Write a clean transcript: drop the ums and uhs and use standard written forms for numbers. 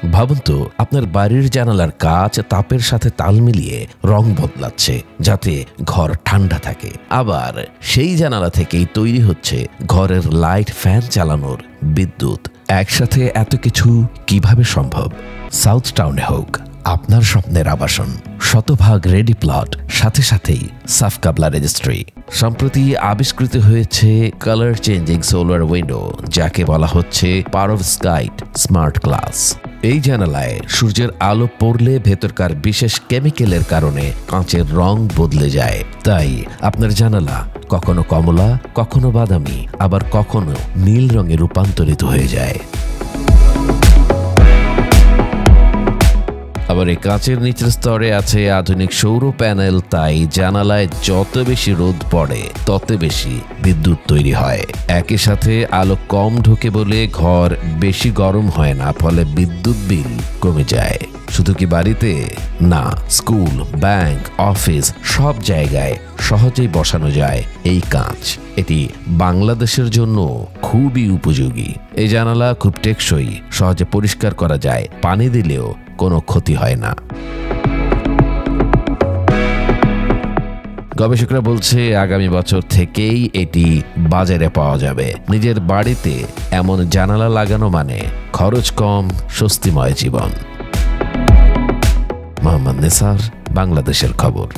ভাবুন তো আপনার বাড়ির জানালার কাঁচ তাপের সাথে তাল মিলিয়ে রং বদলাচ্ছে যাতে ঘর ঠান্ডা থাকে, আবার সেই জানালা থেকেই তৈরি হচ্ছে ঘরের লাইট, ফ্যান চালানোর বিদ্যুৎ। একসাথে এত কিছু কিভাবে সম্ভব? সাউথ টাউনে হোক আপনার স্বপ্নের আবাসন, শতভাগ রেডি প্লট, সাথে সাথেই সাফ কাবলা রেজিস্ট্রি। সম্প্রতি আবিষ্কৃত হয়েছে কালার চেঞ্জিং সোলার উইন্ডো, যাকে বলা হচ্ছে পারোভস্কাইট স্মার্ট গ্লাস। এই জানালায় সূর্যের আলো পড়লে ভেতরকার বিশেষ কেমিক্যালের কারণে কাঁচের রং বদলে যায়। তাই আপনার জানালা কখনো কমলা, কখনো বাদামি, আবার কখনো নীল রঙে রূপান্তরিত হয়ে যায়। আবার এই কাঁচের নিচের স্তরে আছে আধুনিক সৌর প্যানেল, তাই জানালায় যত বেশি রোদ পড়ে তত বেশি বিদ্যুৎ তৈরি হয়। একই সাথে আলো কম ঢোকে বলে ঘর বেশি গরম হয় না, ফলে বিদ্যুৎ বিল কমে যায়। শুধু কি বাড়িতে? না, স্কুল, ব্যাংক, অফিস সব জায়গায় সহজেই বসানো যায় এই কাঁচ। এটি বাংলাদেশের জন্য খুবই উপযোগী। এই জানালা খুব টেকসই, সহজে পরিষ্কার করা যায়, পানি দিলেও কোনো ক্ষতি হয় না। গবেষকরা বলছে আগামী বছর থেকেই এটি বাজারে পাওয়া যাবে। নিজের বাড়িতে এমন জানালা লাগানো মানে খরচ কম, স্বস্তিময় জীবন। মোহাম্মদ নেসার, বাংলাদেশের খবর।